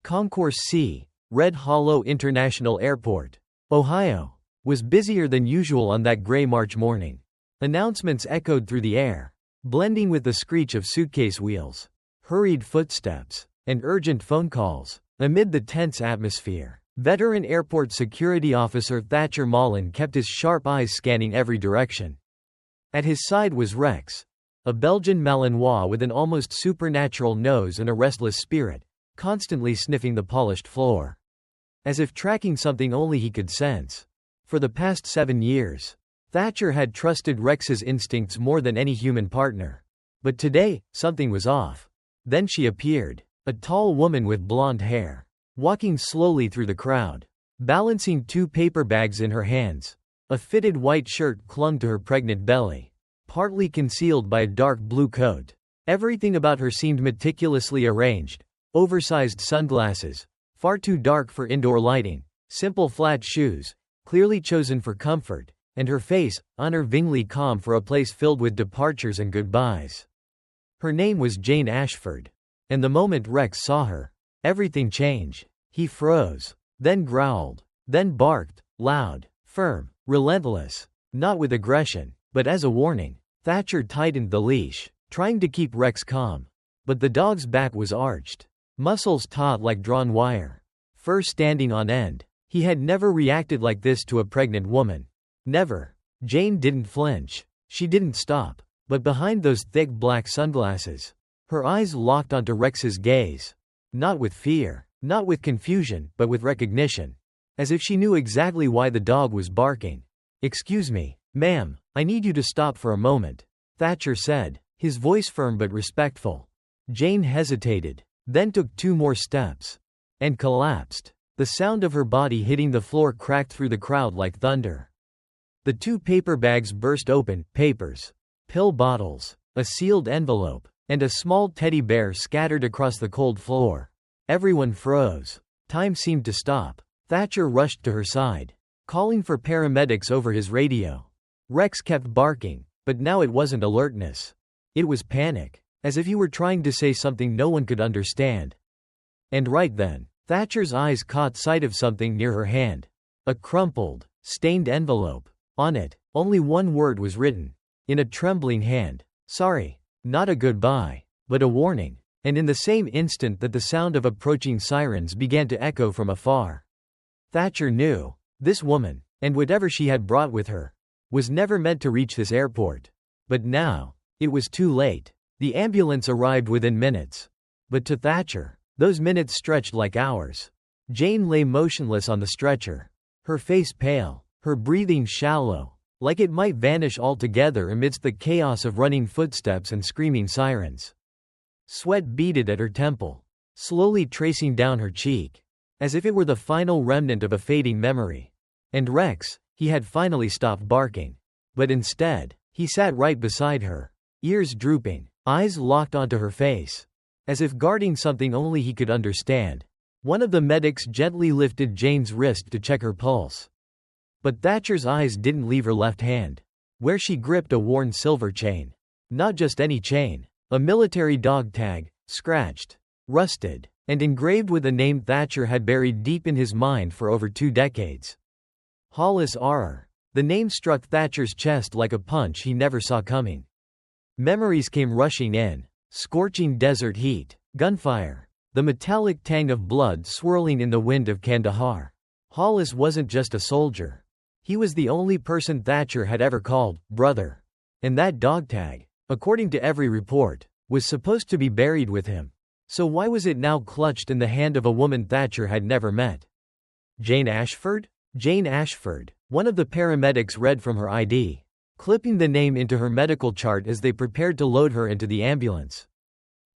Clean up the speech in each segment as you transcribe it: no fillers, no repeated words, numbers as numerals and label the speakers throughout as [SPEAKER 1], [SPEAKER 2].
[SPEAKER 1] Concourse C, Red Hollow International Airport, Ohio, was busier than usual on that gray March morning. Announcements echoed through the air, blending with the screech of suitcase wheels, hurried footsteps, and urgent phone calls. Amid the tense atmosphere, veteran airport security officer Thatcher Malun kept his sharp eyes scanning every direction. At his side was Rex, a Belgian Malinois with an almost supernatural nose and a restless spirit, constantly sniffing the polished floor, as if tracking something only he could sense. For the past 7 years, Thatcher had trusted Rex's instincts more than any human partner. But today, something was off. Then she appeared, a tall woman with blonde hair, walking slowly through the crowd, balancing 2 paper bags in her hands. A fitted white shirt clung to her pregnant belly, partly concealed by a dark blue coat. Everything about her seemed meticulously arranged. Oversized sunglasses, far too dark for indoor lighting, simple flat shoes, clearly chosen for comfort, and her face, unnervingly calm for a place filled with departures and goodbyes. Her name was Jane Ashford. And the moment Rex saw her, everything changed. He froze, then growled, then barked, loud, firm, relentless, not with aggression, but as a warning. Thatcher tightened the leash, trying to keep Rex calm. But the dog's back was arched, muscles taut like drawn wire, fur standing on end. He had never reacted like this to a pregnant woman. Never. Jane didn't flinch. She didn't stop. But behind those thick black sunglasses, her eyes locked onto Rex's gaze. Not with fear, not with confusion, but with recognition. As if she knew exactly why the dog was barking. "Excuse me, ma'am, I need you to stop for a moment," Thatcher said, his voice firm but respectful. Jane hesitated, then took 2 more steps, and collapsed. The sound of her body hitting the floor cracked through the crowd like thunder. The 2 paper bags burst open, papers, pill bottles, a sealed envelope, and a small teddy bear scattered across the cold floor. Everyone froze. Time seemed to stop. Thatcher rushed to her side, calling for paramedics over his radio. Rex kept barking, but now it wasn't alertness. It was panic, as if he were trying to say something no one could understand. And right then, Thatcher's eyes caught sight of something near her hand. A crumpled, stained envelope. On it, only one word was written, in a trembling hand. "Sorry." Not a goodbye, but a warning. And in the same instant that the sound of approaching sirens began to echo from afar, Thatcher knew, this woman, and whatever she had brought with her, was never meant to reach this airport. But now, it was too late. The ambulance arrived within minutes. But to Thatcher, those minutes stretched like hours. Jane lay motionless on the stretcher, her face pale, her breathing shallow, like it might vanish altogether amidst the chaos of running footsteps and screaming sirens. Sweat beaded at her temple, slowly tracing down her cheek, as if it were the final remnant of a fading memory. And Rex, he had finally stopped barking. But instead, he sat right beside her, ears drooping, eyes locked onto her face, as if guarding something only he could understand. One of the medics gently lifted Jane's wrist to check her pulse. But Thatcher's eyes didn't leave her left hand, where she gripped a worn silver chain. Not just any chain, a military dog tag, scratched, rusted, and engraved with a name Thatcher had buried deep in his mind for over 2 decades. Hollis R. The name struck Thatcher's chest like a punch he never saw coming. Memories came rushing in, scorching desert heat, gunfire, the metallic tang of blood swirling in the wind of Kandahar. Hollis wasn't just a soldier. He was the only person Thatcher had ever called brother. And that dog tag, according to every report, was supposed to be buried with him. So why was it now clutched in the hand of a woman Thatcher had never met? Jane Ashford? Jane Ashford, one of the paramedics read from her ID, clipping the name into her medical chart as they prepared to load her into the ambulance.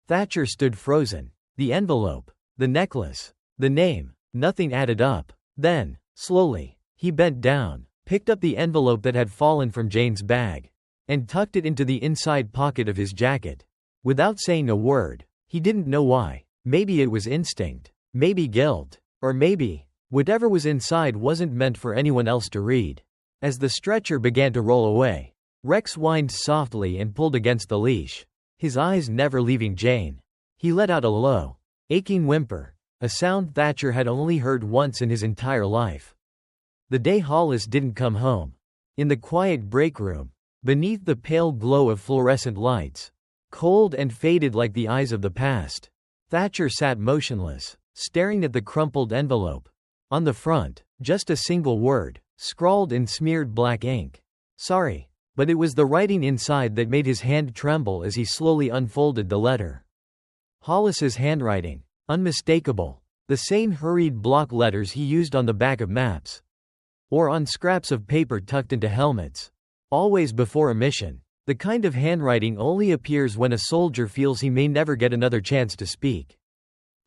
[SPEAKER 1] Thatcher stood frozen. The envelope, the necklace, the name, nothing added up. Then, slowly, he bent down, picked up the envelope that had fallen from Jane's bag, and tucked it into the inside pocket of his jacket. Without saying a word, he didn't know why. Maybe it was instinct, maybe guilt, or maybe whatever was inside wasn't meant for anyone else to read. As the stretcher began to roll away, Rex whined softly and pulled against the leash, his eyes never leaving Jane. He let out a low, aching whimper, a sound Thatcher had only heard once in his entire life. The day Hollis didn't come home. In the quiet break room, beneath the pale glow of fluorescent lights, cold and faded like the eyes of the past, Thatcher sat motionless, staring at the crumpled envelope. On the front, just a single word, scrawled in smeared black ink. Sorry. But it was the writing inside that made his hand tremble as he slowly unfolded the letter. Hollis's handwriting, unmistakable, the same hurried block letters he used on the back of maps, or on scraps of paper tucked into helmets. Always before a mission, the kind of handwriting only appears when a soldier feels he may never get another chance to speak.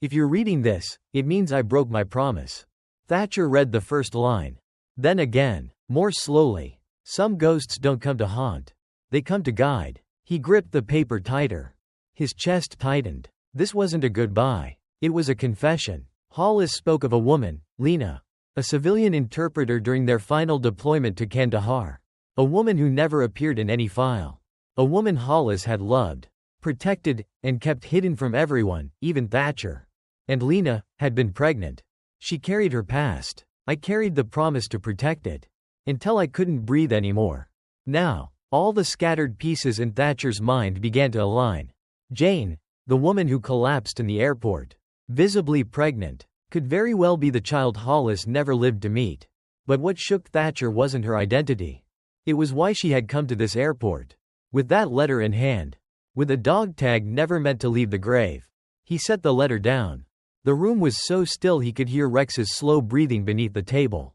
[SPEAKER 1] If you're reading this, it means I broke my promise. Thatcher read the first line. Then again, more slowly. Some ghosts don't come to haunt. They come to guide. He gripped the paper tighter. His chest tightened. This wasn't a goodbye. It was a confession. Hollis spoke of a woman, Lena, a civilian interpreter during their final deployment to Kandahar. A woman who never appeared in any file. A woman Hollis had loved, protected, and kept hidden from everyone, even Thatcher. And Lena had been pregnant. She carried her past. I carried the promise to protect it. Until I couldn't breathe anymore. Now, all the scattered pieces in Thatcher's mind began to align. Jane, the woman who collapsed in the airport, visibly pregnant, could very well be the child Hollis never lived to meet. But what shook Thatcher wasn't her identity. It was why she had come to this airport. With that letter in hand, with a dog tag never meant to leave the grave, he set the letter down. The room was so still he could hear Rex's slow breathing beneath the table.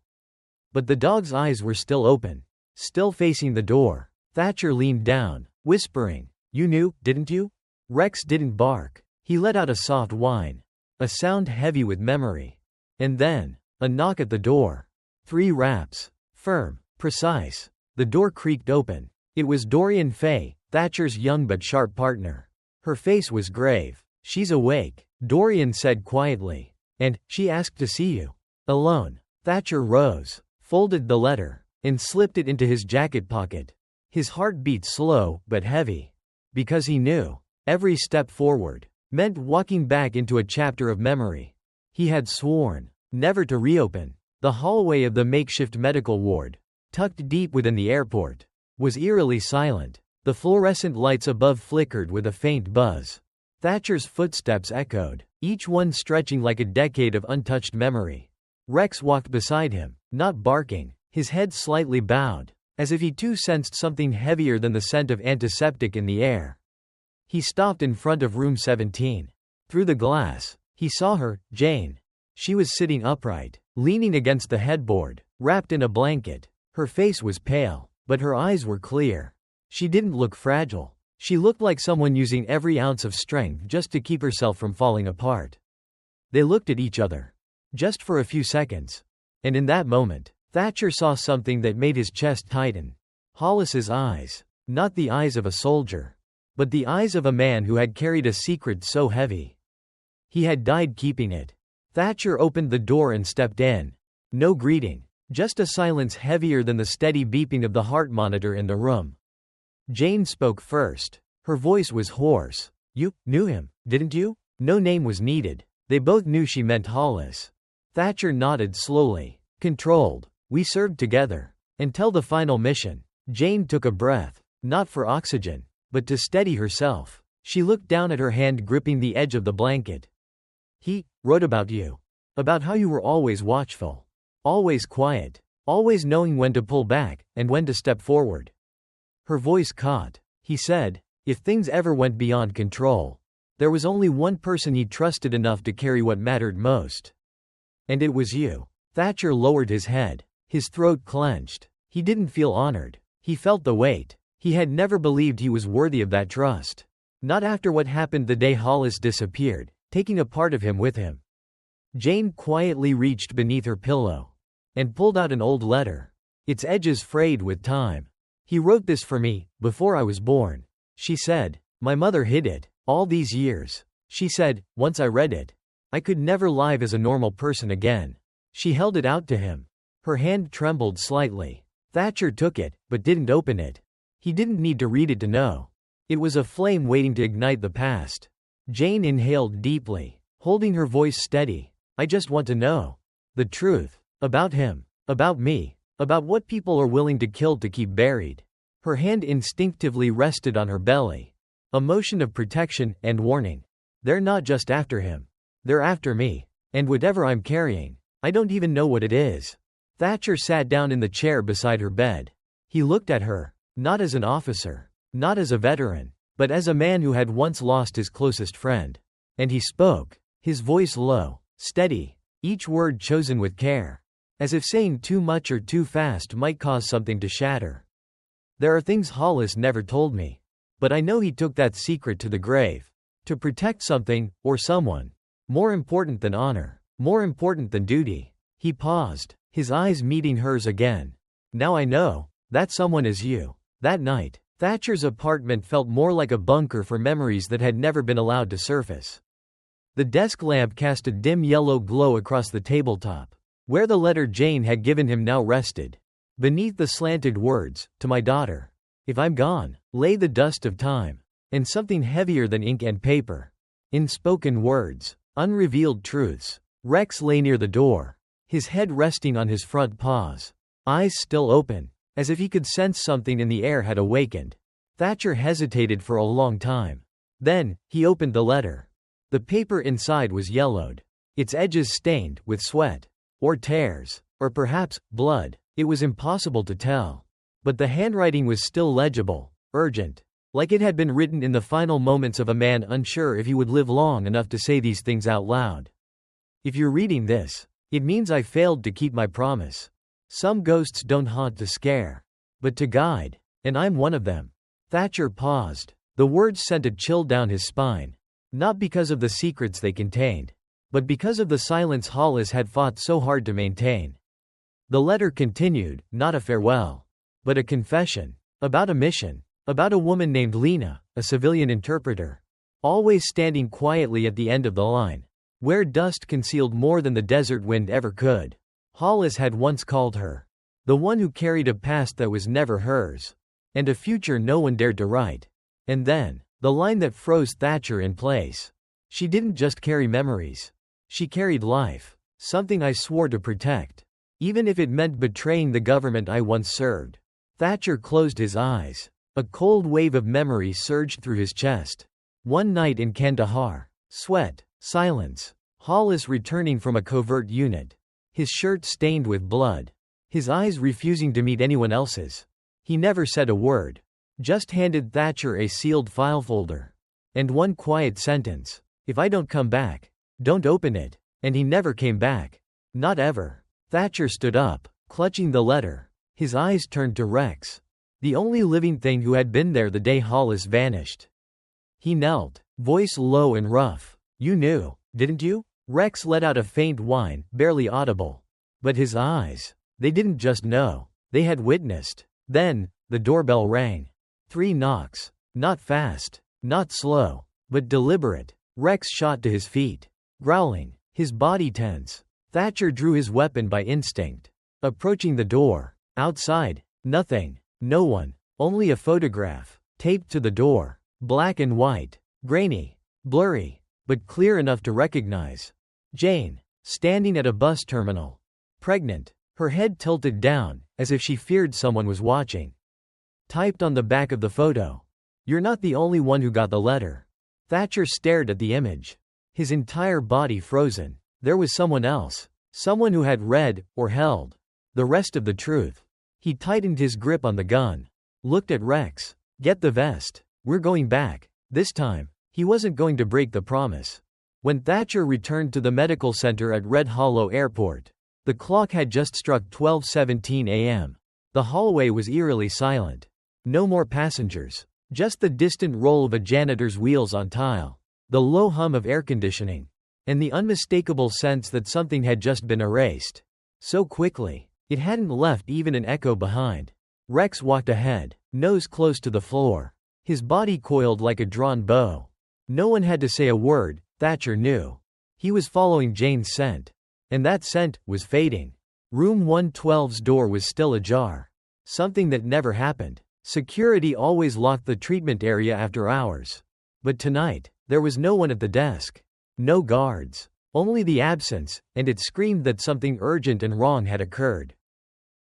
[SPEAKER 1] But the dog's eyes were still open, still facing the door. Thatcher leaned down, whispering, "You knew, didn't you?" Rex didn't bark. He let out a soft whine, a sound heavy with memory. And then, a knock at the door. 3 raps. Firm, precise. The door creaked open. It was Dorian Fay, Thatcher's young but sharp partner. Her face was grave. "She's awake," Dorian said quietly. "And she asked to see you. Alone." Thatcher rose, folded the letter, and slipped it into his jacket pocket. His heart beat slow but heavy. Because he knew, every step forward meant walking back into a chapter of memory he had sworn never to reopen. The hallway of the makeshift medical ward, tucked deep within the airport, was eerily silent. The fluorescent lights above flickered with a faint buzz. Thatcher's footsteps echoed, each one stretching like a decade of untouched memory. Rex walked beside him, not barking, his head slightly bowed, as if he too sensed something heavier than the scent of antiseptic in the air. He stopped in front of room 17. Through the glass, he saw her, Jane. She was sitting upright, leaning against the headboard, wrapped in a blanket. Her face was pale, but her eyes were clear. She didn't look fragile. She looked like someone using every ounce of strength just to keep herself from falling apart. They looked at each other. Just for a few seconds. And in that moment, Thatcher saw something that made his chest tighten. Hollis's eyes. Not the eyes of a soldier, but the eyes of a man who had carried a secret so heavy he had died keeping it. Thatcher opened the door and stepped in. No greeting, just a silence heavier than the steady beeping of the heart monitor in the room. Jane spoke first. Her voice was hoarse. "You knew him, didn't you?" No name was needed. They both knew she meant Hollis. Thatcher nodded slowly. "Controlled. We served together. Until the final mission." Jane took a breath. Not for oxygen, but to steady herself. She looked down at her hand gripping the edge of the blanket. "He wrote about you. About how you were always watchful. Always quiet. Always knowing when to pull back, and when to step forward." Her voice caught. He said, "If things ever went beyond control, there was only one person he trusted enough to carry what mattered most. And it was you." Thatcher lowered his head. His throat clenched. He didn't feel honored. He felt the weight. He had never believed he was worthy of that trust. Not after what happened the day Hollis disappeared, taking a part of him with him. Jane quietly reached beneath her pillow and pulled out an old letter. Its edges frayed with time. "He wrote this for me, before I was born," she said. "My mother hid it, all these years." She said, "Once I read it, I could never live as a normal person again." She held it out to him. Her hand trembled slightly. Thatcher took it, but didn't open it. He didn't need to read it to know. It was a flame waiting to ignite the past. Jane inhaled deeply, holding her voice steady. I just want to know the truth. About him. About me. About what people are willing to kill to keep buried. Her hand instinctively rested on her belly. A motion of protection and warning. They're not just after him. They're after me. And whatever I'm carrying, I don't even know what it is. Thatcher sat down in the chair beside her bed. He looked at her, not as an officer, not as a veteran, but as a man who had once lost his closest friend. And he spoke, his voice low, steady, each word chosen with care, as if saying too much or too fast might cause something to shatter. There are things Hollis never told me, but I know he took that secret to the grave, to protect something, or someone, more important than honor, more important than duty. He paused, his eyes meeting hers again. Now I know, that someone is you. That night, Thatcher's apartment felt more like a bunker for memories that had never been allowed to surface. The desk lamp cast a dim yellow glow across the tabletop, where the letter Jane had given him now rested. Beneath the slanted words, "To my daughter. If I'm gone," lay the dust of time, and something heavier than ink and paper. Unspoken words, unrevealed truths. Rex lay near the door, his head resting on his front paws, eyes still open, as if he could sense something in the air had awakened. Thatcher hesitated for a long time. Then, he opened the letter. The paper inside was yellowed, its edges stained with sweat, or tears, or perhaps blood. It was impossible to tell. But the handwriting was still legible, urgent, like it had been written in the final moments of a man unsure if he would live long enough to say these things out loud. If you're reading this, it means I failed to keep my promise. Some ghosts don't haunt to scare, but to guide, and I'm one of them. Thatcher paused. The words sent a chill down his spine. Not because of the secrets they contained, but because of the silence Hollis had fought so hard to maintain. The letter continued, not a farewell, but a confession. About a mission. About a woman named Lena, a civilian interpreter. Always standing quietly at the end of the line, where dust concealed more than the desert wind ever could. Hollis had once called her the one who carried a past that was never hers, and a future no one dared to write. And then, the line that froze Thatcher in place. She didn't just carry memories. She carried life, something I swore to protect, even if it meant betraying the government I once served. Thatcher closed his eyes. A cold wave of memory surged through his chest. One night in Kandahar. Sweat. Silence. Hollis returning from a covert unit. His shirt stained with blood. His eyes refusing to meet anyone else's. He never said a word. Just handed Thatcher a sealed file folder. And one quiet sentence. If I don't come back, don't open it. And he never came back. Not ever. Thatcher stood up, clutching the letter. His eyes turned to Rex, the only living thing who had been there the day Hollis vanished. He knelt, voice low and rough. You knew, didn't you? Rex let out a faint whine, barely audible. But his eyes, they didn't just know, they had witnessed. Then, the doorbell rang. 3 knocks. Not fast, not slow, but deliberate. Rex shot to his feet, growling, his body tense. Thatcher drew his weapon by instinct. Approaching the door. Outside, nothing, no one, only a photograph, taped to the door, black and white, grainy, blurry, but clear enough to recognize. Jane, standing at a bus terminal, pregnant, her head tilted down, as if she feared someone was watching. Typed on the back of the photo. You're not the only one who got the letter. Thatcher stared at the image, his entire body frozen. There was someone else, someone who had read, or held, the rest of the truth. He tightened his grip on the gun. Looked at Rex. Get the vest. We're going back. This time, he wasn't going to break the promise. When Thatcher returned to the medical center at Red Hollow Airport, the clock had just struck 12:17 a.m. The hallway was eerily silent. No more passengers. Just the distant roll of a janitor's wheels on tile. The low hum of air conditioning. And the unmistakable sense that something had just been erased. So quickly. It hadn't left even an echo behind. Rex walked ahead, nose close to the floor. His body coiled like a drawn bow. No one had to say a word, Thatcher knew. He was following Jane's scent. And that scent was fading. Room 112's door was still ajar. Something that never happened. Security always locked the treatment area after hours. But tonight, there was no one at the desk. No guards. Only the absence, and it screamed that something urgent and wrong had occurred.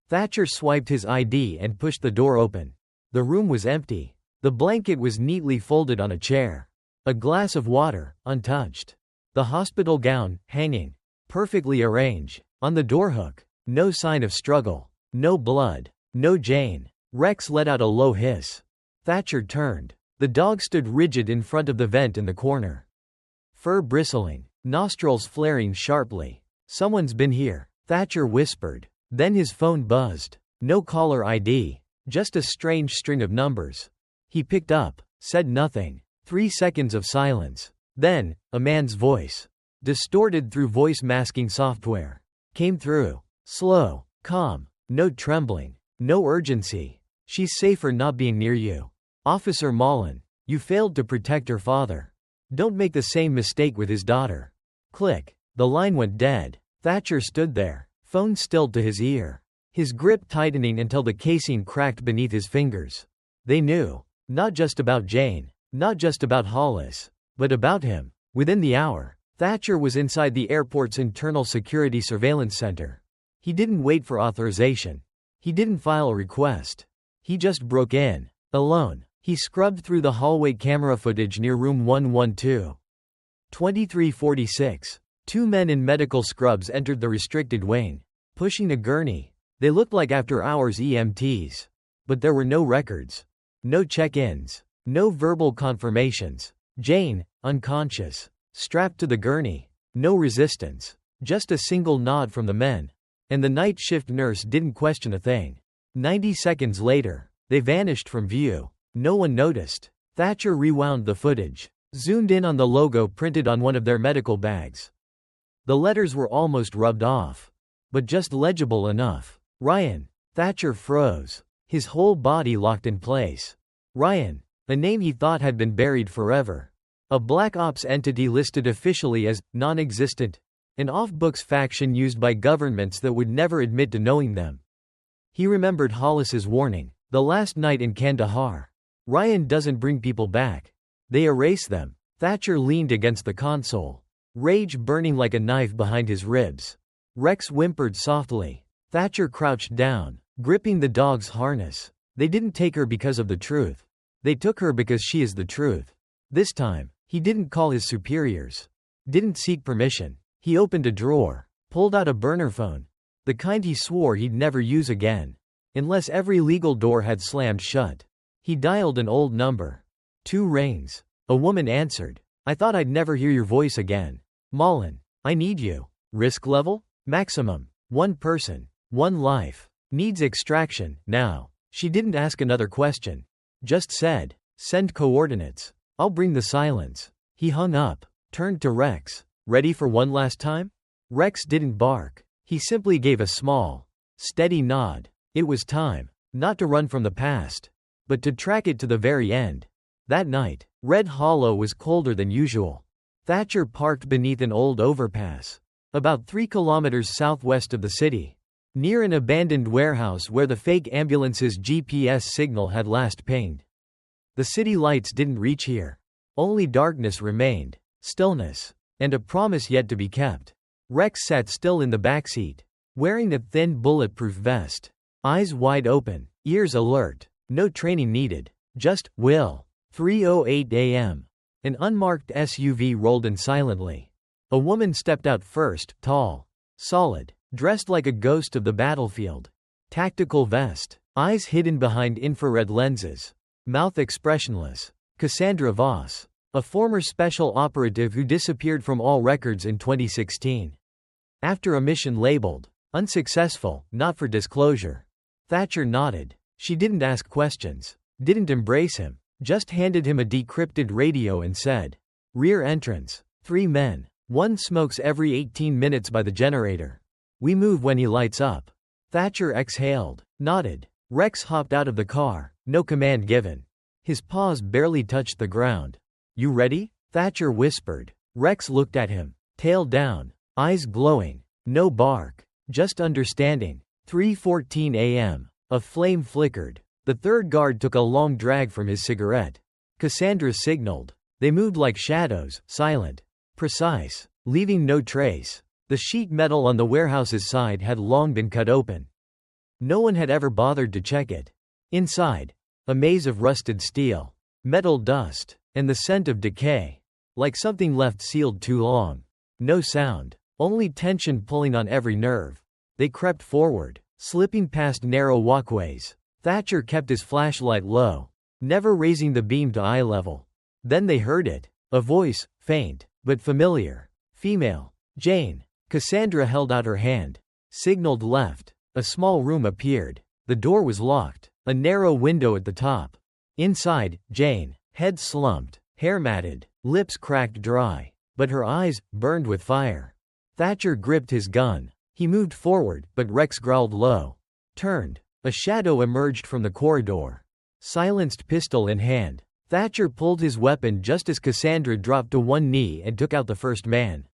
[SPEAKER 1] Thatcher swiped his ID and pushed the door open. The room was empty. The blanket was neatly folded on a chair. A glass of water, untouched. The hospital gown, hanging. Perfectly arranged. On the door hook. No sign of struggle. No blood. No Jane. Rex let out a low hiss. Thatcher turned. The dog stood rigid in front of the vent in the corner. Fur bristling. Nostrils flaring sharply. Someone's been here, Thatcher whispered. Then his phone buzzed. No caller ID. Just a strange string of numbers. He picked up. Said nothing. 3 seconds of silence. Then, a man's voice. Distorted through voice masking software. Came through. Slow. Calm. No trembling. No urgency. She's safer not being near you. Officer Malun. You failed to protect her father. Don't make the same mistake with his daughter. Click. The line went dead. Thatcher stood there, phone stilled to his ear. His grip tightening until the casing cracked beneath his fingers. They knew. Not just about Jane. Not just about Hollis. But about him. Within the hour, Thatcher was inside the airport's internal security surveillance center. He didn't wait for authorization. He didn't file a request. He just broke in. Alone. He scrubbed through the hallway camera footage near room 112. 2346. 2 men in medical scrubs entered the restricted wing. Pushing a gurney. They looked like after-hours EMTs. But there were no records. No check-ins. No verbal confirmations. Jane, unconscious. Strapped to the gurney. No resistance. Just a single nod from the men. And the night shift nurse didn't question a thing. 90 seconds later, they vanished from view. No one noticed. Thatcher rewound the footage. Zoomed in on the logo printed on one of their medical bags. The letters were almost rubbed off. But just legible enough. Ryan. Thatcher froze. His whole body locked in place. Ryan. A name he thought had been buried forever. A Black Ops entity listed officially as non-existent. An off-books faction used by governments that would never admit to knowing them. He remembered Hollis's warning. The last night in Kandahar. Ryan doesn't bring people back. They erase them. Thatcher leaned against the console. Rage burning like a knife behind his ribs. Rex whimpered softly. Thatcher crouched down, gripping the dog's harness. They didn't take her because of the truth. They took her because she is the truth. This time, he didn't call his superiors. Didn't seek permission. He opened a drawer, pulled out a burner phone. The kind he swore he'd never use again. Unless every legal door had slammed shut. He dialed an old number. 2 rings. A woman answered. I thought I'd never hear your voice again. Malun. I need you. Risk level? Maximum. 1 person. 1 life. Needs extraction, now. She didn't ask another question. Just said. Send coordinates. I'll bring the silence. He hung up. Turned to Rex. Ready for one last time? Rex didn't bark. He simply gave a small, steady nod. It was time. Not to run from the past. But to track it to the very end. That night, Red Hollow was colder than usual. Thatcher parked beneath an old overpass. About 3 kilometers southwest of the city. Near an abandoned warehouse where the fake ambulance's GPS signal had last pinged. The city lights didn't reach here. Only darkness remained. Stillness. And a promise yet to be kept. Rex sat still in the backseat. Wearing a thin bulletproof vest. Eyes wide open. Ears alert. No training needed. Just will. 3:08 a.m. An unmarked SUV rolled in silently. A woman stepped out first, tall. Solid. Dressed like a ghost of the battlefield. Tactical vest. Eyes hidden behind infrared lenses. Mouth expressionless. Cassandra Voss. A former special operative who disappeared from all records in 2016. After a mission labeled, unsuccessful, not for disclosure. Thatcher nodded. She didn't ask questions. Didn't embrace him. Just handed him a decrypted radio and said. Rear entrance. 3 men. 1 smokes every 18 minutes by the generator. We move when he lights up. Thatcher exhaled. Nodded. Rex hopped out of the car. No command given. His paws barely touched the ground. You ready? Thatcher whispered. Rex looked at him. Tail down. Eyes glowing. No bark. Just understanding. 3:14 a.m. A flame flickered. The third guard took a long drag from his cigarette. Cassandra signaled. They moved like shadows, silent. Precise. leaving no trace. The sheet metal on the warehouse's side had long been cut open. No one had ever bothered to check it. Inside, a maze of rusted steel, metal dust, and the scent of decay. Like something left sealed too long. No sound, only tension pulling on every nerve. They crept forward, slipping past narrow walkways. Thatcher kept his flashlight low, never raising the beam to eye level. Then they heard it. A voice, faint, but familiar. Female. Jane. Cassandra held out her hand. Signaled left. A small room appeared. The door was locked. A narrow window at the top. Inside, Jane, head slumped, hair matted, lips cracked dry. But her eyes burned with fire. Thatcher gripped his gun. He moved forward, but Rex growled low. Turned. A shadow emerged from the corridor. Silenced pistol in hand. Thatcher pulled his weapon just as Cassandra dropped to one knee and took out the first man.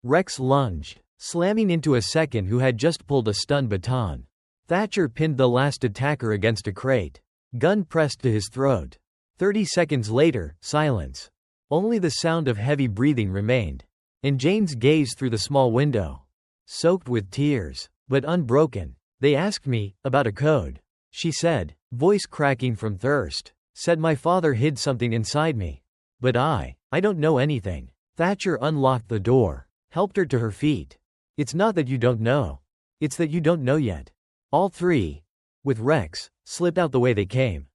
[SPEAKER 1] Rex lunged, slamming into a second who had just pulled a stun baton. Thatcher pinned the last attacker against a crate. Gun pressed to his throat. 30 seconds later, silence. Only the sound of heavy breathing remained. And Jane's gaze through the small window. Soaked with tears, but unbroken. They asked me about a code. She said, voice cracking from thirst. Said my father hid something inside me. But I don't know anything. Thatcher unlocked the door, helped her to her feet. It's not that you don't know. It's that you don't know yet. All three, with Rex, slipped out the way they came.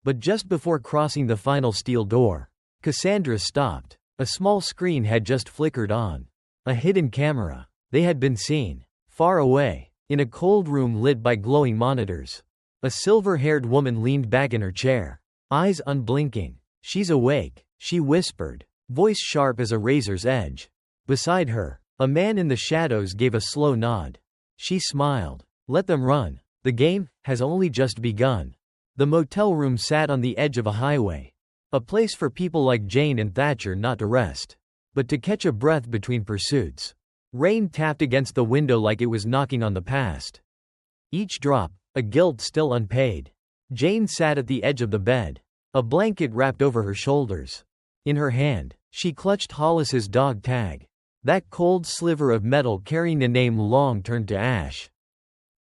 [SPEAKER 1] But just before crossing the final steel door, Cassandra stopped. A small screen had just flickered on. A hidden camera. They had been seen, far away, in a cold room lit by glowing monitors. A silver-haired woman leaned back in her chair. Eyes unblinking. She's awake, she whispered, voice sharp as a razor's edge. Beside her, a man in the shadows gave a slow nod. She smiled. Let them run. The game has only just begun. The motel room sat on the edge of a highway. A place for people like Jane and Thatcher not to rest, but to catch a breath between pursuits. Rain tapped against the window like it was knocking on the past. Each drop, a guilt still unpaid. Jane sat at the edge of the bed, a blanket wrapped over her shoulders. In her hand, she clutched Hollis's dog tag. That cold sliver of metal carrying a name long turned to ash,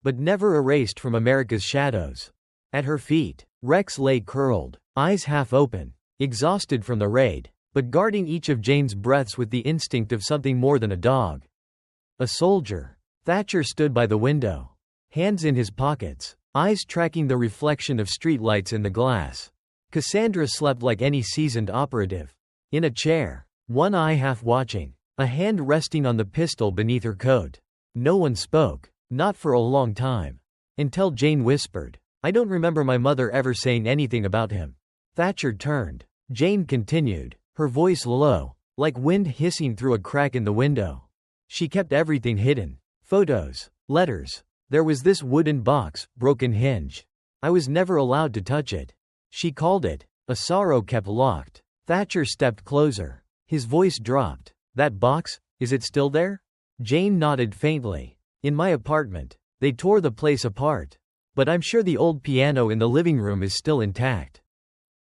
[SPEAKER 1] but never erased from America's shadows. At her feet, Rex lay curled, eyes half open, exhausted from the raid, but guarding each of Jane's breaths with the instinct of something more than a dog. A soldier. Thatcher stood by the window, hands in his pockets, eyes tracking the reflection of streetlights in the glass. Cassandra slept like any seasoned operative. In a chair, one eye half watching, a hand resting on the pistol beneath her coat. No one spoke, not for a long time. Until Jane whispered, I don't remember my mother ever saying anything about him. Thatcher turned. Jane continued, her voice low, like wind hissing through a crack in the window. She kept everything hidden. Photos, letters. There was this wooden box, broken hinge. I was never allowed to touch it. She called it. A sorrow kept locked. Thatcher stepped closer. His voice dropped. That box, is it still there? Jane nodded faintly. In my apartment. They tore the place apart. But I'm sure the old piano in the living room is still intact.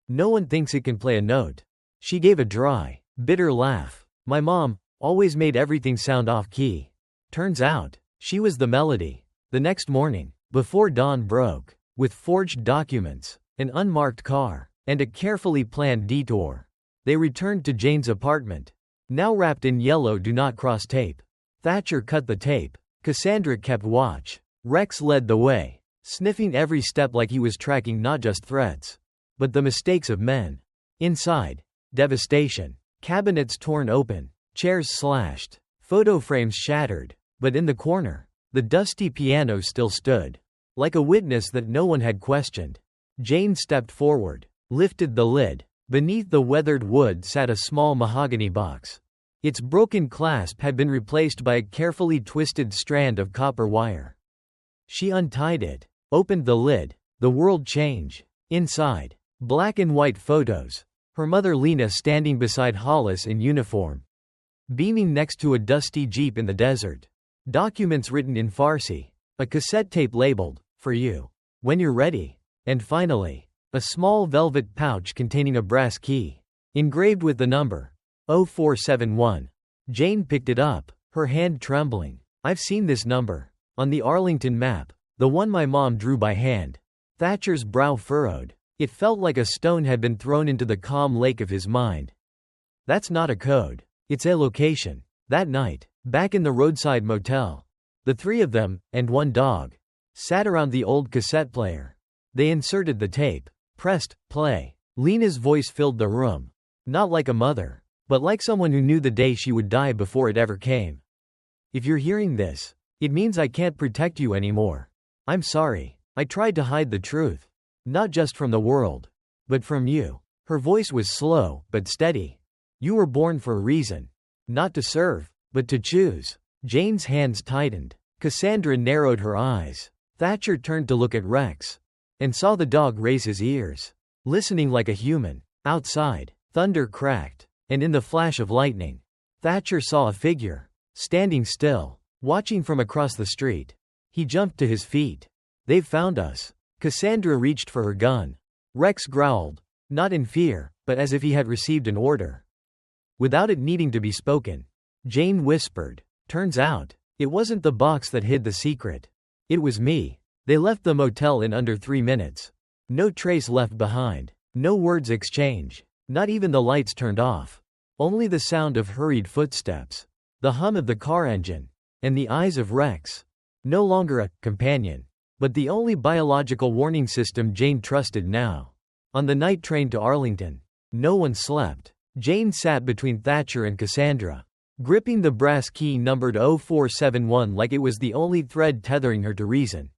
[SPEAKER 1] No one thinks it can play a note. She gave a dry, bitter laugh. My mom always made everything sound off-key. Turns out, she was the melody. The next morning, before dawn broke, with forged documents, an unmarked car, and a carefully planned detour, they returned to Jane's apartment, now wrapped in yellow do not cross tape. Thatcher cut the tape. Cassandra kept watch. Rex led the way, sniffing every step like he was tracking not just threats, but the mistakes of men. Inside, devastation. Cabinets torn open, chairs slashed, photo frames shattered, but in the corner, the dusty piano still stood, like a witness that no one had questioned. Jane stepped forward, lifted the lid. Beneath the weathered wood sat a small mahogany box. Its broken clasp had been replaced by a carefully twisted strand of copper wire. She untied it, opened the lid. The world changed. Inside, black and white photos. Her mother Lena standing beside Hollis in uniform, beaming next to a dusty jeep in the desert. Documents written in Farsi. A cassette tape labeled, for you, when you're ready. And finally, a small velvet pouch containing a brass key, engraved with the number 0471. Jane picked it up, her hand trembling. I've seen this number. On the Arlington map. The one my mom drew by hand. Thatcher's brow furrowed. It felt like a stone had been thrown into the calm lake of his mind. That's not a code. It's a location. That night, back in the roadside motel, the three of them, and one dog, sat around the old cassette player. They inserted the tape, pressed play. Lena's voice filled the room. Not like a mother, but like someone who knew the day she would die before it ever came. If you're hearing this, it means I can't protect you anymore. I'm sorry. I tried to hide the truth. Not just from the world, but from you. Her voice was slow, but steady. You were born for a reason. Not to serve, but to choose. Jane's hands tightened. Cassandra narrowed her eyes. Thatcher turned to look at Rex, and saw the dog raise his ears, listening like a human. Outside, thunder cracked, and in the flash of lightning, Thatcher saw a figure, standing still, watching from across the street. He jumped to his feet. They've found us. Cassandra reached for her gun. Rex growled, not in fear, but as if he had received an order. Without it needing to be spoken, Jane whispered, turns out, it wasn't the box that hid the secret. It was me. They left the motel in under 3 minutes. No trace left behind. No words exchanged. Not even the lights turned off. Only the sound of hurried footsteps, the hum of the car engine, and the eyes of Rex. No longer a companion, but the only biological warning system Jane trusted now. On the night train to Arlington, no one slept. Jane sat between Thatcher and Cassandra, gripping the brass key numbered 0471 like it was the only thread tethering her to reason.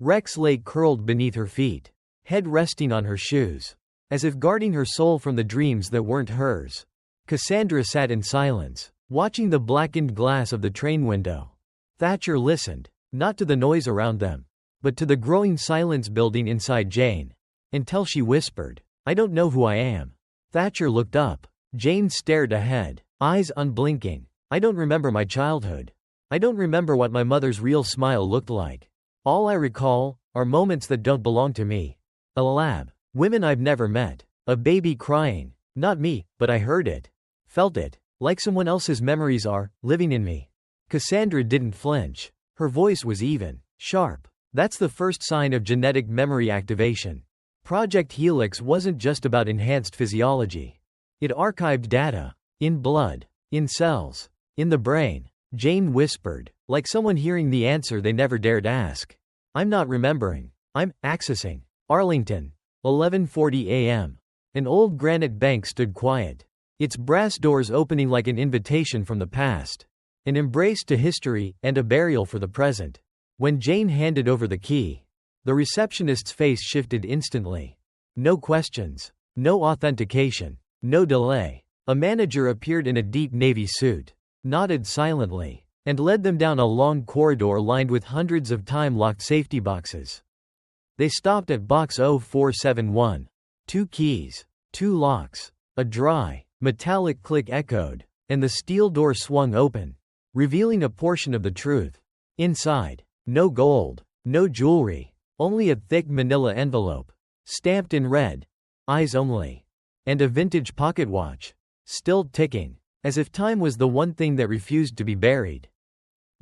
[SPEAKER 1] Rex lay curled beneath her feet, head resting on her shoes, as if guarding her soul from the dreams that weren't hers. Cassandra sat in silence, watching the blackened glass of the train window. Thatcher listened, not to the noise around them, but to the growing silence building inside Jane, until she whispered, I don't know who I am. Thatcher looked up. Jane stared ahead, eyes unblinking. I don't remember my childhood. I don't remember what my mother's real smile looked like. All I recall are moments that don't belong to me. A lab, women I've never met, a baby crying, not me, but I heard it, felt it, like someone else's memories are living in me. Cassandra didn't flinch. Her voice was even, sharp. That's the first sign of genetic memory activation. Project Helix wasn't just about enhanced physiology. It archived data, in blood, in cells, in the brain. Jane whispered, like someone hearing the answer they never dared ask. I'm not remembering. I'm accessing. Arlington, 11:40 a.m. An old granite bank stood quiet, its brass doors opening like an invitation from the past. An embrace to history and a burial for the present. When Jane handed over the key, the receptionist's face shifted instantly. No questions, no authentication, no delay. A manager appeared in a deep navy suit, nodded silently, and led them down a long corridor lined with hundreds of time-locked safety boxes. They stopped at box 0471. 2 keys, 2 locks, a dry, metallic click echoed, and the steel door swung open, revealing a portion of the truth. Inside, no gold, no jewelry, only a thick manila envelope, stamped in red, eyes only, and a vintage pocket watch, still ticking, as if time was the one thing that refused to be buried.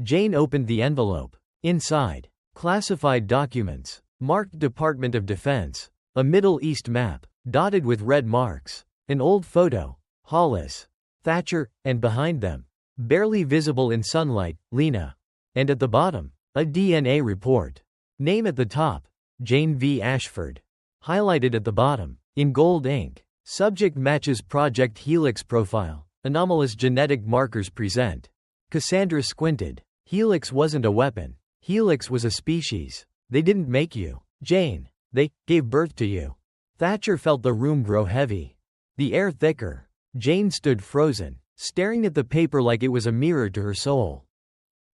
[SPEAKER 1] Jane opened the envelope. Inside, classified documents, marked Department of Defense, a Middle East map, dotted with red marks, an old photo, Hollis, Thatcher, and behind them, barely visible in sunlight, Lena. And at the bottom, a DNA report. Name at the top, Jane V. Ashford. Highlighted at the bottom, in gold ink. Subject matches Project Helix profile. Anomalous genetic markers present. Cassandra squinted. Helix wasn't a weapon. Helix was a species. They didn't make you, Jane. They gave birth to you. Thatcher felt the room grow heavy, the air thicker. Jane stood frozen, staring at the paper like it was a mirror to her soul.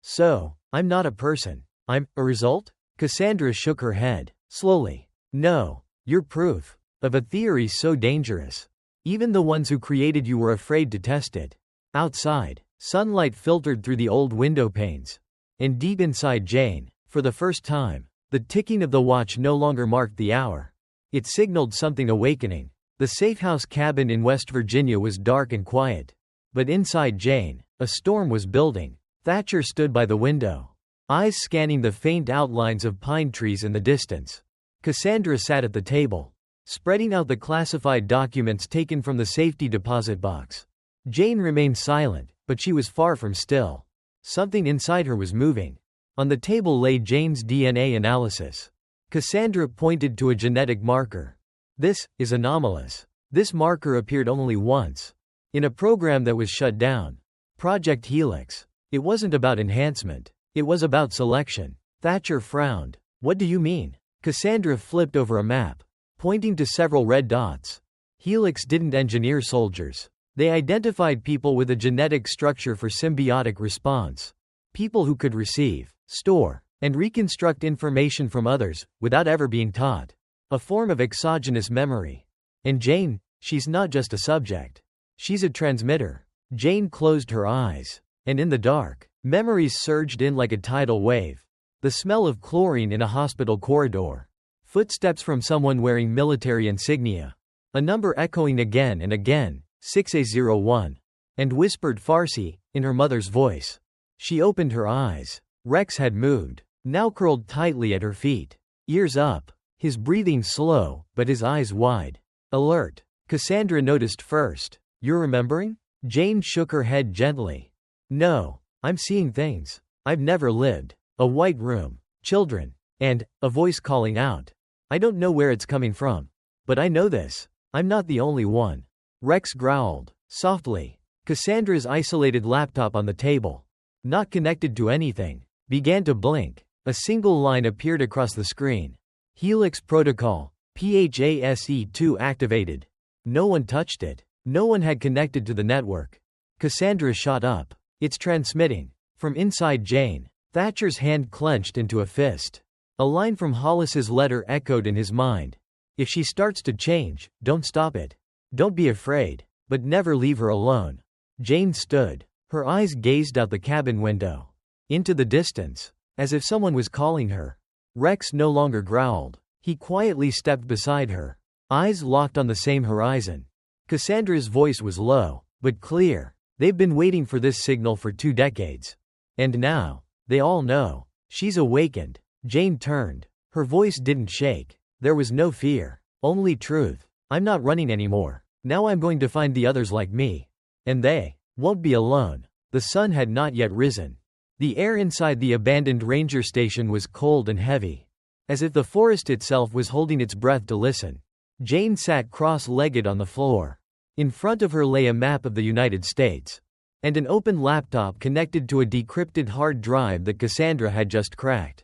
[SPEAKER 1] So, I'm not a person. I'm a result? Cassandra shook her head, slowly. No, you're proof of a theory so dangerous. Even the ones who created you were afraid to test it. Outside, sunlight filtered through the old window panes. And deep inside Jane, for the first time, the ticking of the watch no longer marked the hour. It signaled something awakening. The safe house cabin in West Virginia was dark and quiet. But inside Jane, A storm was building. Thatcher stood by the window, eyes scanning the faint outlines of pine trees in the distance. Cassandra sat at the table, spreading out the classified documents taken from the safety deposit box. Jane remained silent, but she was far from still. Something inside her was moving. On the table lay Jane's DNA analysis. Cassandra pointed to a genetic marker. This is anomalous. This marker appeared only once, in a program that was shut down. Project Helix. It wasn't about enhancement. It was about selection. Thatcher frowned. What do you mean? Cassandra flipped over a map, pointing to several red dots. Helix didn't engineer soldiers. They identified people with a genetic structure for symbiotic response. People who could receive, store, and reconstruct information from others, without ever being taught. A form of exogenous memory. And Jane, she's not just a subject. She's a transmitter. Jane closed her eyes. And in the dark, memories surged in like a tidal wave. The smell of chlorine in a hospital corridor. Footsteps from someone wearing military insignia. A number echoing again and again, 6801. And whispered Farsi, in her mother's voice. She opened her eyes. Rex had moved, now curled tightly at her feet. Ears up. His breathing slow, but his eyes wide. Alert. Cassandra noticed first. You're remembering? Jane shook her head gently. No, I'm seeing things I've never lived. A white room, children, and a voice calling out. I don't know where it's coming from, but I know this. I'm not the only one. Rex growled, softly. Cassandra's isolated laptop on the table, not connected to anything, began to blink. A single line appeared across the screen. Helix Protocol, PHASE-2 activated. No one touched it. No one had connected to the network. Cassandra shot up. It's transmitting. From inside Jane, Thatcher's hand clenched into a fist. A line from Hollis's letter echoed in his mind. If she starts to change, don't stop it. Don't be afraid, but never leave her alone. Jane stood. Her eyes gazed out the cabin window. Into the distance, as if someone was calling her. Rex no longer growled. He quietly stepped beside her. Eyes locked on the same horizon. Cassandra's voice was low, but clear. They've been waiting for this signal for 2 decades. And now, they all know. She's awakened. Jane turned. Her voice didn't shake. There was no fear. Only truth. I'm not running anymore. Now I'm going to find the others like me. And they won't be alone. The sun had not yet risen. The air inside the abandoned ranger station was cold and heavy, as if the forest itself was holding its breath to listen. Jane sat cross-legged on the floor. In front of her lay a map of the United States, and an open laptop connected to a decrypted hard drive that Cassandra had just cracked.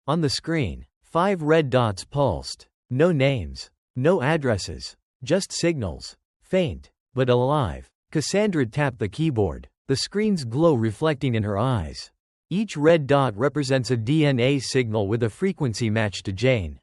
[SPEAKER 1] On the screen, 5 red dots pulsed. No names, no addresses, just signals. Faint, but alive. Cassandra tapped the keyboard, the screen's glow reflecting in her eyes. Each red dot represents a DNA signal with a frequency matched to Jane.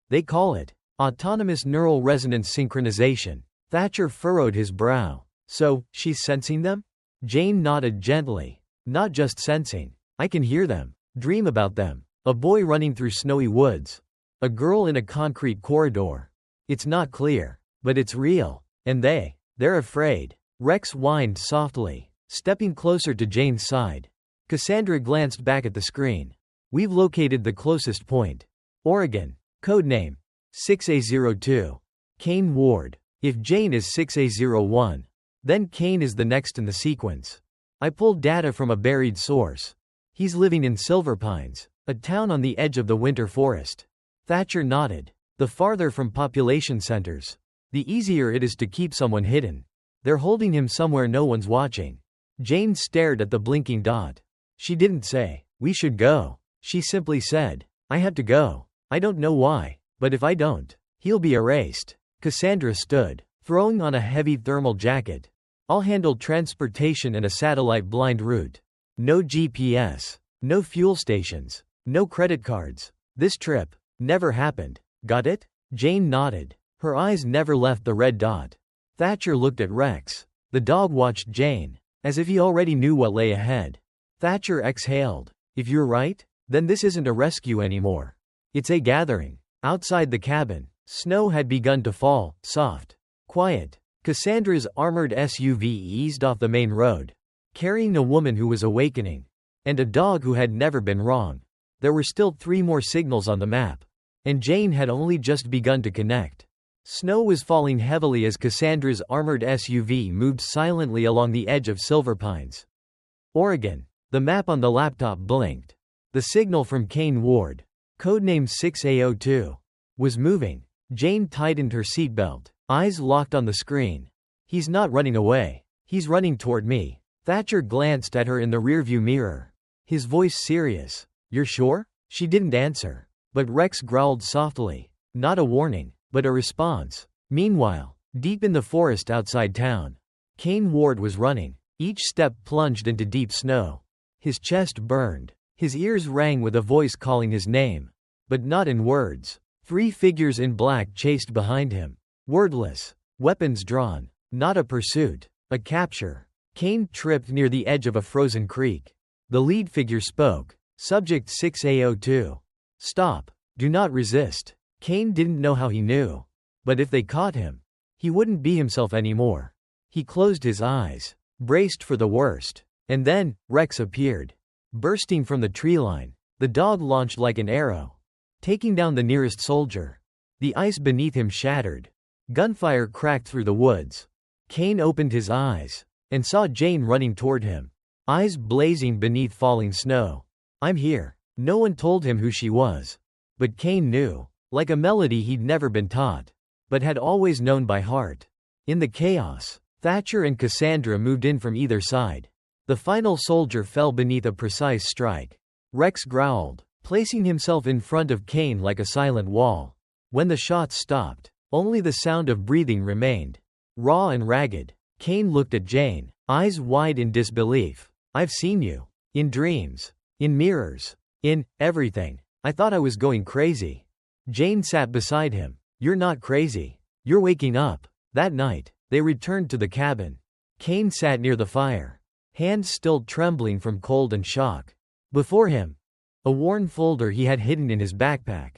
[SPEAKER 1] They call it autonomous neural resonance synchronization. Thatcher furrowed his brow. So, she's sensing them? Jane nodded gently. Not just sensing. I can hear them. Dream about them. A boy running through snowy woods. A girl in a concrete corridor. It's not clear, but it's real. And they're afraid. Rex whined softly, stepping closer to Jane's side. Cassandra glanced back at the screen. We've located the closest point. Oregon. Codename 6A02. Kane Ward. If Jane is 6A01, then Kane is the next in the sequence. I pulled data from a buried source. He's living in Silver Pines, a town on the edge of the winter forest. Thatcher nodded. The farther from population centers, the easier it is to keep someone hidden. They're holding him somewhere no one's watching. Jane stared at the blinking dot. She didn't say, we should go. She simply said, I have to go. I don't know why, but if I don't, he'll be erased. Cassandra stood, throwing on a heavy thermal jacket. I'll handle transportation and a satellite blind route. No GPS. No fuel stations. No credit cards. This trip never happened. Got it? Jane nodded. Her eyes never left the red dot. Thatcher looked at Rex. The dog watched Jane, as if he already knew what lay ahead. Thatcher exhaled. If you're right, then this isn't a rescue anymore. It's a gathering. Outside the cabin, snow had begun to fall, soft, quiet. Cassandra's armored SUV eased off the main road. carrying a woman who was awakening, and a dog who had never been wrong. There were still 3 more signals on the map, and Jane had only just begun to connect. Snow was falling heavily as Cassandra's armored SUV moved silently along the edge of Silver Pines, Oregon. The map on the laptop blinked. The signal from Kane Ward, codenamed 6A02, was moving. Jane tightened her seatbelt, eyes locked on the screen. He's not running away. He's running toward me. Thatcher glanced at her in the rearview mirror, his voice serious. You're sure? She didn't answer, but Rex growled softly. Not a warning, but a response. Meanwhile, deep in the forest outside town, Kane Ward was running. Each step plunged into deep snow. His chest burned. His ears rang with a voice calling his name, but not in words. 3 figures in black chased behind him, wordless, weapons drawn. Not a pursuit, a capture. Kane tripped near the edge of a frozen creek. The lead figure spoke. Subject 6A02. Stop. Do not resist. Kane didn't know how he knew, but if they caught him, he wouldn't be himself anymore. He closed his eyes, braced for the worst. And then, Rex appeared. Bursting from the tree line, the dog launched like an arrow, taking down the nearest soldier. The ice beneath him shattered. Gunfire cracked through the woods. Kane opened his eyes, and saw Jane running toward him, eyes blazing beneath falling snow. I'm here. No one told him who she was. But Kane knew, like a melody he'd never been taught, but had always known by heart. In the chaos, Thatcher and Cassandra moved in from either side. The final soldier fell beneath a precise strike. Rex growled, placing himself in front of Kane like a silent wall. When the shots stopped, only the sound of breathing remained. Raw and ragged, Kane looked at Jane, eyes wide in disbelief. I've seen you. In dreams. In mirrors. In everything. I thought I was going crazy. Jane sat beside him. You're not crazy. You're waking up. That night, they returned to the cabin. Kane sat near the fire, hands still trembling from cold and shock. Before him, a worn folder he had hidden in his backpack.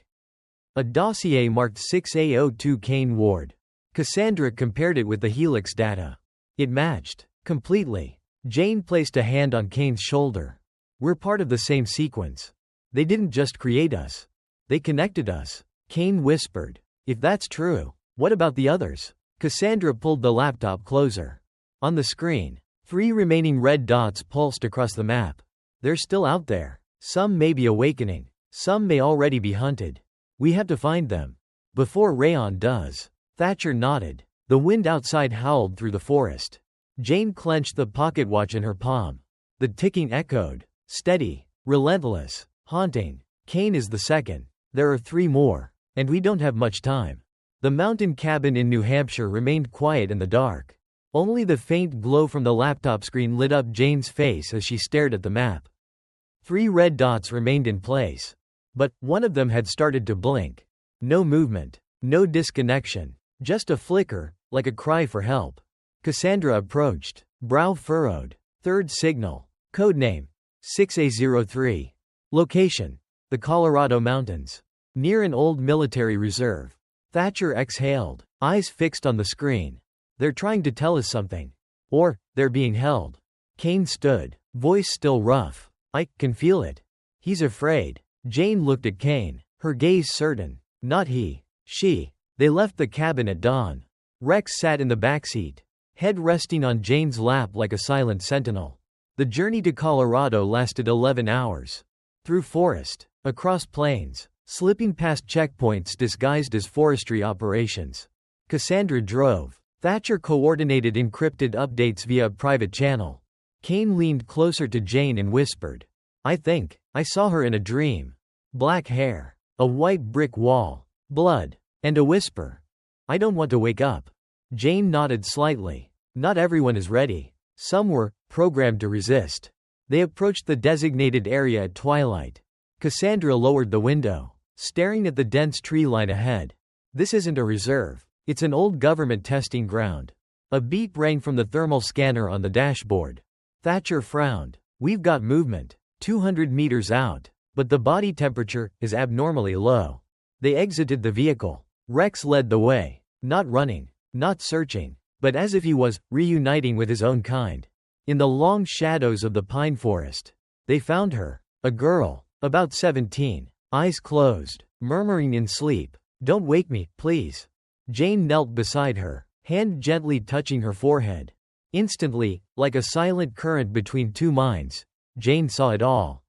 [SPEAKER 1] A dossier marked 6A02 Kane Ward. Cassandra compared it with the Helix data. It matched completely. Jane placed a hand on Kane's shoulder. We're part of the same sequence. They didn't just create us. They connected us. Kane whispered. If that's true, what about the others? Cassandra pulled the laptop closer. On the screen, 3 remaining red dots pulsed across the map. They're still out there. Some may be awakening. Some may already be hunted. We have to find them. Before Rayon does. Thatcher nodded. The wind outside howled through the forest. Jane clenched the pocket watch in her palm. The ticking echoed. Steady. Relentless. Haunting. Kane is the second. There are 3 more. And we don't have much time. The mountain cabin in New Hampshire remained quiet in the dark. Only the faint glow from the laptop screen lit up Jane's face as she stared at the map. 3 red dots remained in place. But one of them had started to blink. No movement. No disconnection. Just a flicker, like a cry for help. Cassandra approached, brow furrowed. 3rd signal. Codename. 6A03. Location. The Colorado Mountains. Near an old military reserve. Thatcher exhaled, eyes fixed on the screen. They're trying to tell us something. Or, they're being held. Kane stood, voice still rough. I can feel it. He's afraid. Jane looked at Kane, her gaze certain. Not he. She. They left the cabin at dawn. Rex sat in the backseat, head resting on Jane's lap like a silent sentinel. The journey to Colorado lasted 11 hours. Through forest, across plains, slipping past checkpoints disguised as forestry operations. Cassandra drove. Thatcher coordinated encrypted updates via a private channel. Kane leaned closer to Jane and whispered. I think I saw her in a dream. Black hair, a white brick wall, blood, and a whisper. I don't want to wake up. Jane nodded slightly. Not everyone is ready. Some were programmed to resist. They approached the designated area at twilight. Cassandra lowered the window, staring at the dense tree line ahead. This isn't a reserve. It's an old government testing ground. A beep rang from the thermal scanner on the dashboard. Thatcher frowned. We've got movement, 200 meters out, but the body temperature is abnormally low. They exited the vehicle. Rex led the way, not running, not searching, but as if he was reuniting with his own kind. In the long shadows of the pine forest. They found her. A girl. About 17. Eyes closed. Murmuring in sleep. "Don't wake me, please." Jane knelt beside her, hand gently touching her forehead. Instantly, like a silent current between two minds, Jane saw it all.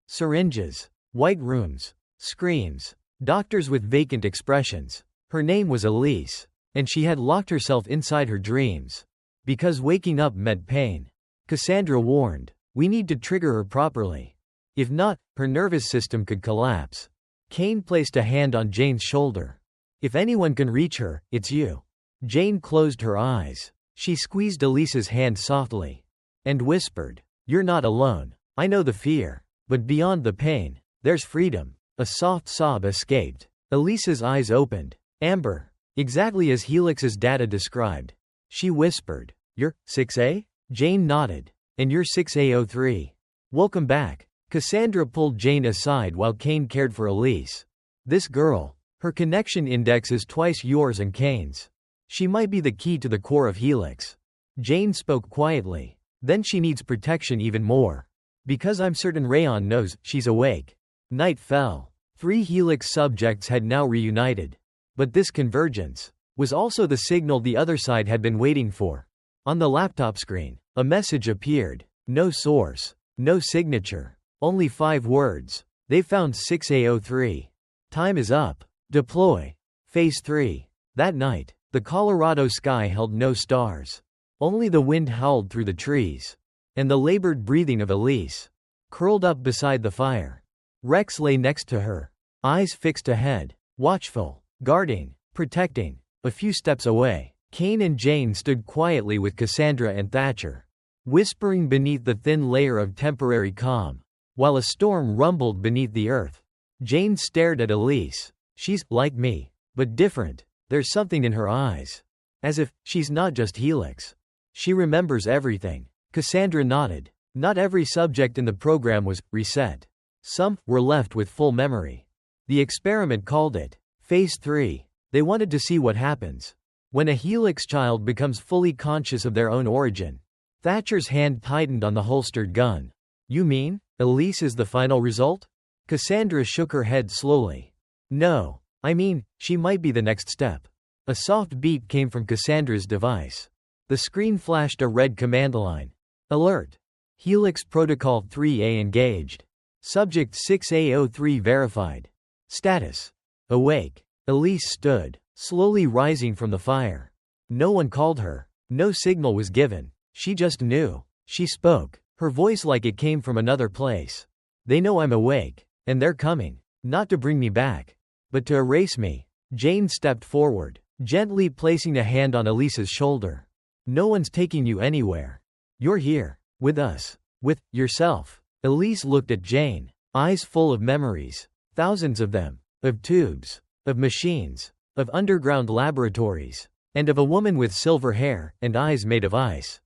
[SPEAKER 1] Syringes. White rooms. Screams. Doctors with vacant expressions. Her name was Elise. And she had locked herself inside her dreams. Because waking up meant pain. Cassandra warned, "We need to trigger her properly. If not, her nervous system could collapse." Kane placed a hand on Jane's shoulder. "If anyone can reach her, it's you." Jane closed her eyes. She squeezed Elise's hand softly. And whispered, "You're not alone. I know the fear. But beyond the pain, there's freedom." A soft sob escaped. Elise's eyes opened. "Amber. Exactly as Helix's data described." She whispered, "You're 6A?" Jane nodded. "And you're 6A03. Welcome back." Cassandra pulled Jane aside while Kane cared for Elise. "This girl. Her connection index is twice yours and Kane's. She might be the key to the core of Helix." Jane spoke quietly. "Then she needs protection even more. Because I'm certain Rayon knows she's awake." Night fell. 3 Helix subjects had now reunited. But this convergence was also the signal the other side had been waiting for. On the laptop screen, a message appeared. No source. No signature. Only 5 words. They found 6A03. Time is up. Deploy. Phase 3. That night, the Colorado sky held no stars. Only the wind howled through the trees. And the labored breathing of Elise. Curled up beside the fire. Rex lay next to her. Eyes fixed ahead. Watchful. Guarding. Protecting. A few steps away, Kane and Jane stood quietly with Cassandra and Thatcher. Whispering beneath the thin layer of temporary calm. While a storm rumbled beneath the earth. Jane stared at Elise. "She's like me. But different. There's something in her eyes. As if she's not just Helix. She remembers everything." Cassandra nodded. Not every subject in the program was reset. Some were left with full memory. The experiment called it Phase 3. They wanted to see what happens when a Helix child becomes fully conscious of their own origin. Thatcher's hand tightened on the holstered gun. "You mean, Elise is the final result?" Cassandra shook her head slowly. "No. I mean, she might be the next step." A soft beep came from Cassandra's device. The screen flashed a red command line. "Alert. Helix Protocol 3A engaged. Subject 6A03 verified. Status. Awake." Elise stood, slowly rising from the fire. No one called her. No signal was given. She just knew. She spoke, her voice like it came from another place. "They know I'm awake, and they're coming. Not to bring me back, but to erase me." Jane stepped forward, gently placing a hand on Elise's shoulder. "No one's taking you anywhere. You're here. With us. With yourself." Elise looked at Jane, eyes full of memories. Thousands of them. Of tubes. Of machines. Of underground laboratories. And of a woman with silver hair, and eyes made of ice.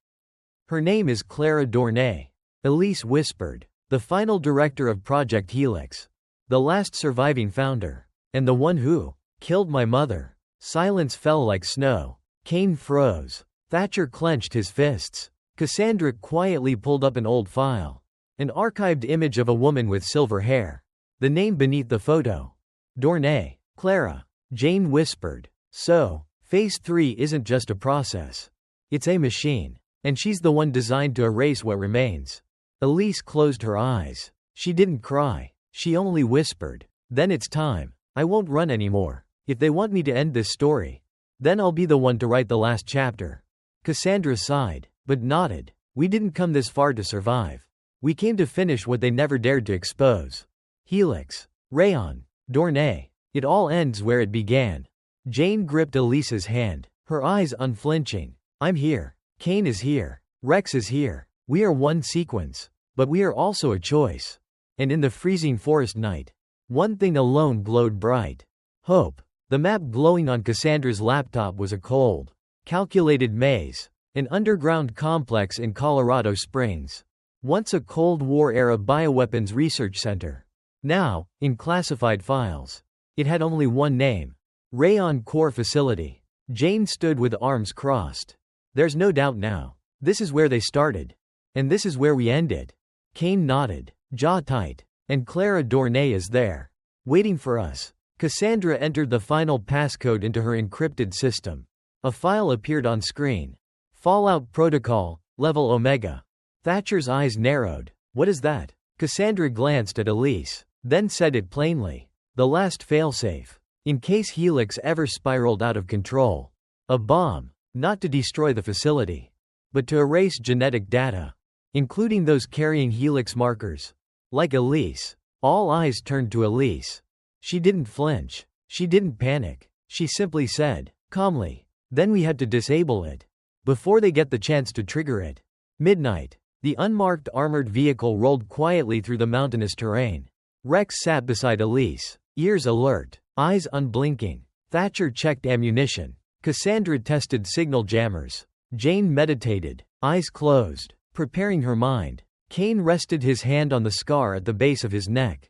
[SPEAKER 1] "Her name is Clara Dornay," Elise whispered. "The final director of Project Helix. The last surviving founder. And the one who killed my mother." Silence fell like snow. Kane froze. Thatcher clenched his fists. Cassandra quietly pulled up an old file. An archived image of a woman with silver hair. The name beneath the photo. Dornay. "Clara." Jane whispered. "So, Phase 3 isn't just a process. It's a machine. And she's the one designed to erase what remains." Elise closed her eyes. She didn't cry. She only whispered. "Then it's time. I won't run anymore. If they want me to end this story, then I'll be the one to write the last chapter." Cassandra sighed, but nodded. "We didn't come this far to survive. We came to finish what they never dared to expose. Helix. Rayon. Dornay. It all ends where it began." Jane gripped Elise's hand, her eyes unflinching. "I'm here. Kane is here. Rex is here. We are one sequence. But we are also a choice." And in the freezing forest night, one thing alone glowed bright. Hope. The map glowing on Cassandra's laptop was a cold, calculated maze. An underground complex in Colorado Springs. Once a Cold War-era bioweapons research center. Now, in classified files. It had only one name. Rayon Core Facility. Jane stood with arms crossed. "There's no doubt now. This is where they started. And this is where we end it. Kane nodded, jaw tight. And Clara Dornay is there, waiting for us. Cassandra entered the final passcode into her encrypted system. A file appeared on screen. Fallout Protocol, Level Omega. Thatcher's eyes narrowed. What is that? Cassandra glanced at Elise, then said it plainly. The last failsafe. In case Helix ever spiraled out of control. A bomb, not to destroy the facility, but to erase genetic data, including those carrying Helix markers. Like Elise. All eyes turned to Elise. She didn't flinch. She didn't panic. She simply said, calmly, then we had to disable it. Before they get the chance to trigger it. Midnight. The unmarked armored vehicle rolled quietly through the mountainous terrain. Rex sat beside Elise, ears alert, eyes unblinking. Thatcher checked ammunition. Cassandra tested signal jammers. Jane meditated, eyes closed, preparing her mind. Kane rested his hand on the scar at the base of his neck,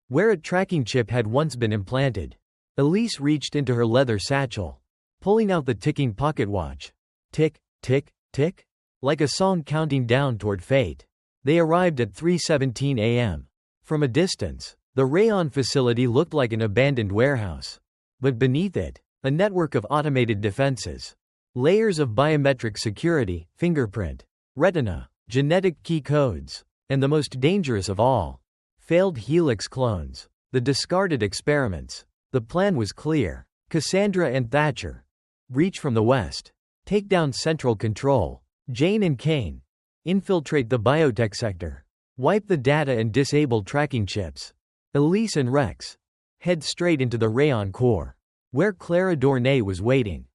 [SPEAKER 1] where a tracking chip had once been implanted. Elise reached into her leather satchel, pulling out the ticking pocket watch. Tick, tick, tick. Like a song counting down toward fate. They arrived at 3:17 a.m. From a distance, the Rayon facility looked like an abandoned warehouse. But beneath it, a network of automated defenses. Layers of biometric security, fingerprint, retina, genetic key codes, and the most dangerous of all, failed Helix clones. The discarded experiments. The plan was clear. Cassandra and Thatcher. Breach from the west. Take down central control. Jane and Kane. Infiltrate the biotech sector. Wipe the data and disable tracking chips. Elise and Rex. Head straight into the Rayon core, where Clara Dornay was waiting.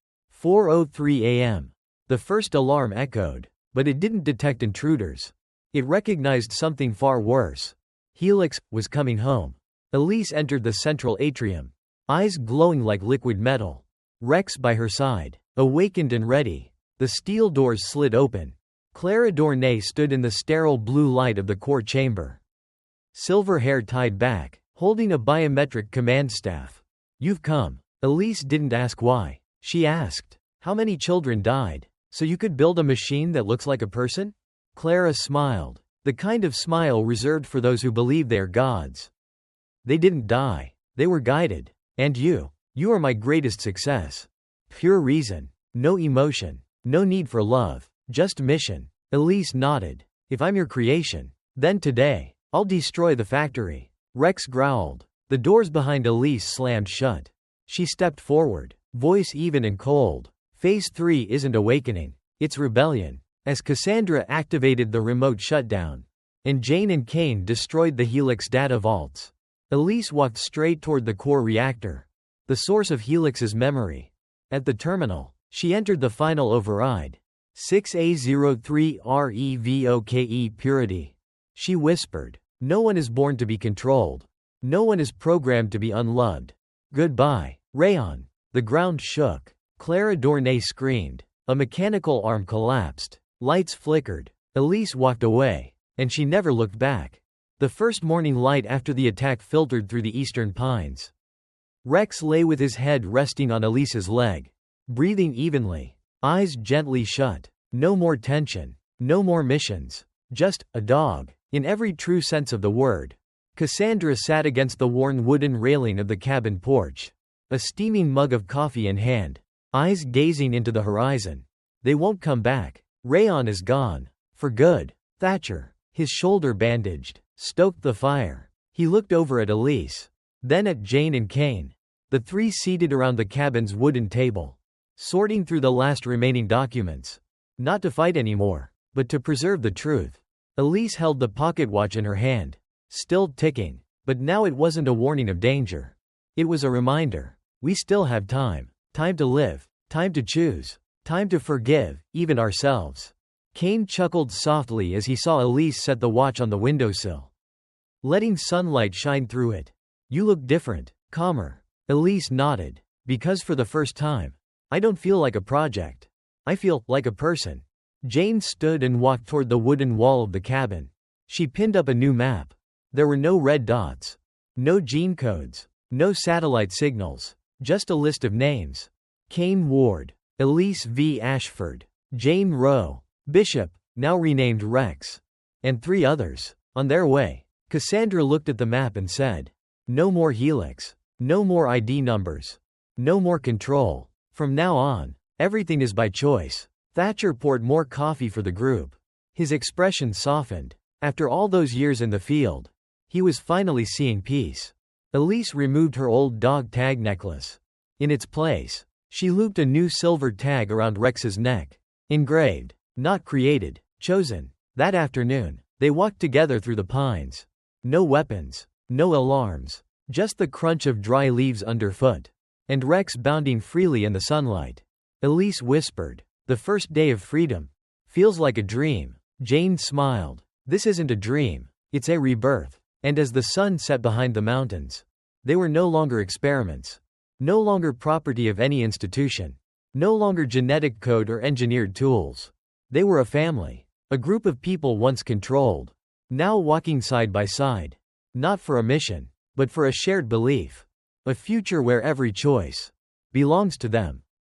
[SPEAKER 1] 4:03 a.m. The first alarm echoed, but it didn't detect intruders. It recognized something far worse. Helix was coming home. Elise entered the central atrium, eyes glowing like liquid metal. Rex by her side, awakened and ready. The steel doors slid open. Clara Dornay stood in the sterile blue light of the core chamber. Silver hair tied back, holding a biometric command staff. You've come. Elise didn't ask why. She asked, how many children died, so you could build a machine that looks like a person? Clara smiled, the kind of smile reserved for those who believe they are gods. They didn't die. They were guided. And you are my greatest success. Pure reason. No emotion. No need for love. Just mission. Elise nodded. If I'm your creation, then today, I'll destroy the factory. Rex growled. The doors behind Elise slammed shut. She stepped forward, voice even and cold. Phase 3 isn't awakening. It's rebellion. As Cassandra activated the remote shutdown, and Jane and Kane destroyed the Helix data vaults, Elise walked straight toward the core reactor, the source of Helix's memory. At the terminal, she entered the final override. 6A03 REVOKE purity. She whispered. No one is born to be controlled. No one is programmed to be unloved. Goodbye, Rayon. The ground shook. Clara Dornay screamed. A mechanical arm collapsed. Lights flickered. Elise walked away, and she never looked back. The first morning light after the attack filtered through the eastern pines. Rex lay with his head resting on Elise's leg, breathing evenly, eyes gently shut. No more tension. No more missions. Just a dog, in every true sense of the word. Cassandra sat against the worn wooden railing of the cabin porch, a steaming mug of coffee in hand, eyes gazing into the horizon. They won't come back. Rayon is gone. For good. Thatcher, his shoulder bandaged, stoked the fire. He looked over at Elise, then at Jane and Kane, the three seated around the cabin's wooden table, sorting through the last remaining documents. Not to fight anymore, but to preserve the truth. Elise held the pocket watch in her hand, still ticking, but now it wasn't a warning of danger. It was a reminder. We still have time. Time to live. Time to choose. Time to forgive, even ourselves. Kane chuckled softly as he saw Elise set the watch on the windowsill, letting sunlight shine through it. You look different, calmer. Elise nodded. Because for the first time, I don't feel like a project. I feel like a person. Jane stood and walked toward the wooden wall of the cabin. She pinned up a new map. There were no red dots. No gene codes. No satellite signals. Just a list of names. Kane Ward. Elise V. Ashford. Jane Rowe. Bishop. now renamed Rex, and 3 others. On their way, Cassandra looked at the map and said, "No more Helix. No more ID numbers. No more control. From now on, everything is by choice." Thatcher poured more coffee for the group. His expression softened. After all those years in the field, he was finally seeing peace. Elise removed her old dog tag necklace. In its place, she looped a new silver tag around Rex's neck. Engraved, not created, chosen. That afternoon, they walked together through the pines. No weapons, no alarms, just the crunch of dry leaves underfoot, and Rex bounding freely in the sunlight. Elise whispered, "The first day of freedom. Feels like a dream." Jane smiled. "This isn't a dream, it's a rebirth." And as the sun set behind the mountains, they were no longer experiments. No longer property of any institution. No longer genetic code or engineered tools. They were a family. A group of people once controlled. Now walking side by side. Not for a mission, but for a shared belief. A future where every choice belongs to them.